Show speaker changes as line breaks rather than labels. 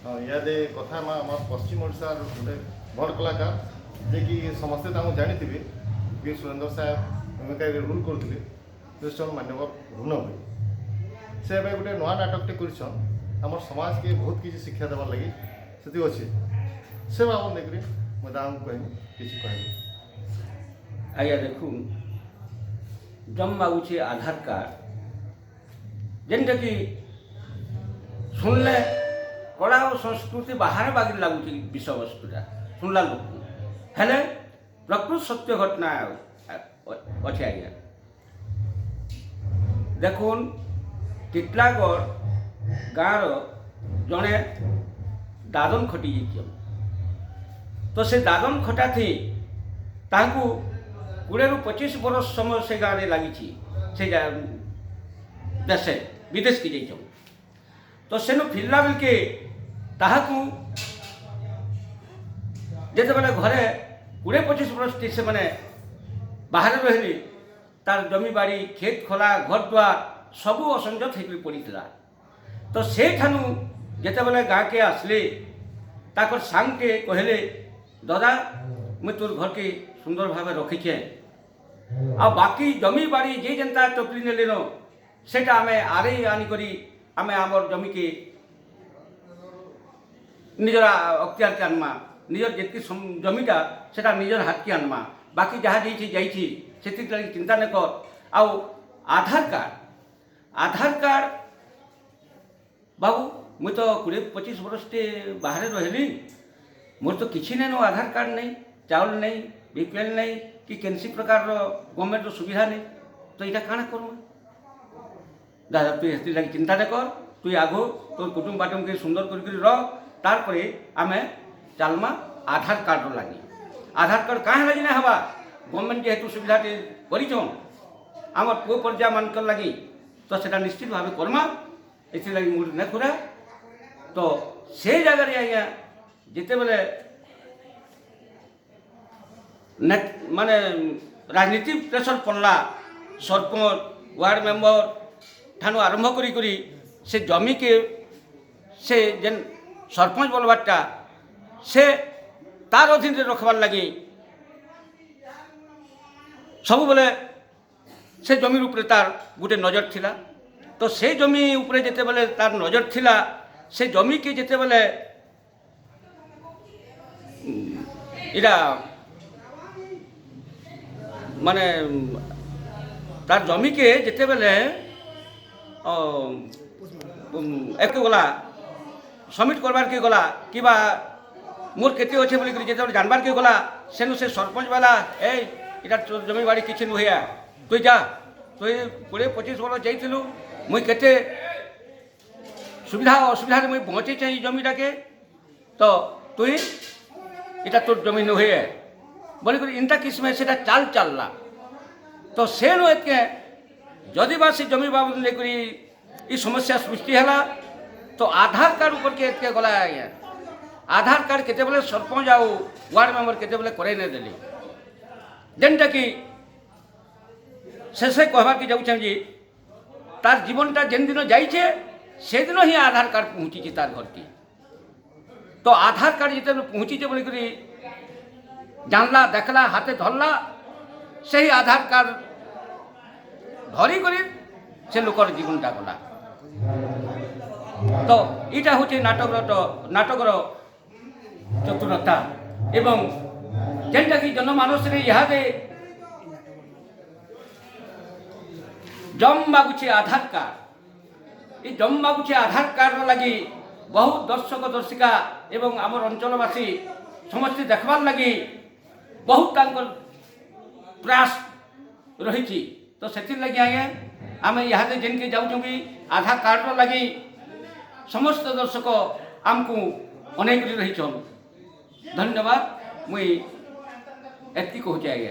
हाँ इयादे कथा आम पश्चिम ओडार गोटे बड़ कलाकार जे कि समस्ते जानी पी सुरेंद्र साहेब भूमिका रोल करते क्रिश्चन मान्यवर ऋण भाई से गोटे नुआ नाटकटे कर समाज के बहुत किसी शिक्षा देवार लगी से अच्छे से बाबद देखिए मुझे कहमी किसी कह
आज्ञा देखू जम मागुचे आधार कार्ड जेनटा कि सुनले कला और संस्कृति बाहर बागिर लगुच विषय वस्तुटा शुणला लोक हेले प्रकृत सत्य घटना अच्छे आज्ञा देखुन टिटलागढ़ गाँव जड़े दादन खटी तो से दादन खटा थी ताकू 20 ରୁ 25 बरस समय से गाँव में लगी से देश विदेश की जाइछौ तो सेनु फिरला बेलके ताहाकू जेते बेले घरे 20-25 बरस से माने बाहर रहली तार जमी बाड़ी खेत खोला घर द्वार सबू असंजत होकर पड़ा तो से ठानु जेते बेले गाँ के आसले ताकर सांग के कहले दादा मुझे तोर घर के सुंदर भाव रखीचे आ बाकी जमी बाड़ी जे जनता टपली नेलेन सेटा आमे आरे आनी करी आमे आमर जमी के निजर अख्तियार के आनमा निजर जेतकी जमीटा सेटा निजर हाथ के आनमा बाकी जहाँ जाइछि सेति चिंता न कर आउ आधार कार्ड बाबू मुझे तो 20-25 बरस बाहर रहली मोर तो किसी नहीं आधार कार्ड नहीं चाउल नहीं बीपीएल नहीं कि कैंसी प्रकार गवर्नमेंट सुविधा नहीं तो यहाँ काଣା करूँ दादा तु ये लगे चिंता न कर तु आगो तो कुटुंब बाटुम के सुंदर कर रह तार आमे चलमा आधार कार्ड लगी आधार कार्ड कहाँ लगी ना हवा गवर्नमेंट जेहेतु सुविधा कर आम पुओ पर्जा मान लगी तो सेटा निश्चित भाव करमा ये मुझे न खुरा तो से जगह आज्ञा जिते बेले माने राजनीति प्रेसर पड़ला सरपंच वार्ड मेंबर ठानु आरंभ करी से जमी के से जेन सरपंच बोलबारटा से तार अधीन रखबार लगी सब बेले से जमी उपरे तार गोटे नजर थिला तो से जमी उपरे जेते बेले तार नजर थिला से जमी के जेते बेले इरा माने तार जमी के जेते बेले एक गला सबमिट करबार के गला कि मोर केते अच्छे बोली जेते जानबार के गला सेनु से सरपंच वाला इटा जमी बाड़ी किसी नुहे तुई जा तुई 20-25 बरस जाइलु मुई केते सुविधा असुविधा मुई पहुँचे जमीटा के तो तुई इटा तोर जमी नुहे बोलिक इनता किस्म से चाल चलला तो से नु एतके जदि बा से जमी बाबद लेकर समस्या सृष्टि है तो आधार कार्ड ऊपर के एतके गला आज्ञा आधार कार्ड केते बेले सरपंच आउ वार्ड मेंबर केते बेले करे नहीं देली जेनटा कि शेषे कहबार के जाऊँ जी तार जीवनटा जेन दिन जाइए से दिन ही आधार कार्ड पहुँची तार घर की तो आधार कार्ड जिते पहुँचीचे बोलिक जानला देखला हाथे धरला से ही आधार कार्ड धरी कर से लोकर जीवनटा गला तो यहाँ हूँ नाटकर चतुरता एवं जेनटा कि जनमानस इहादे जम मागुचे आधार कार्ड ये जम मागुचे आधार कार्ड लगी बहुत दर्शक दर्शिका एवं आमर अंचलवासी समस्त देखबार लगी बहुत प्रयास रही तो से लगी आज्ञा आम यहाँ जेन के जाऊँ भी आधार कार्ड लगी समस्त दर्शक आमको अनेक रही धन्यवाद मुई एति कहूँ आज्ञा।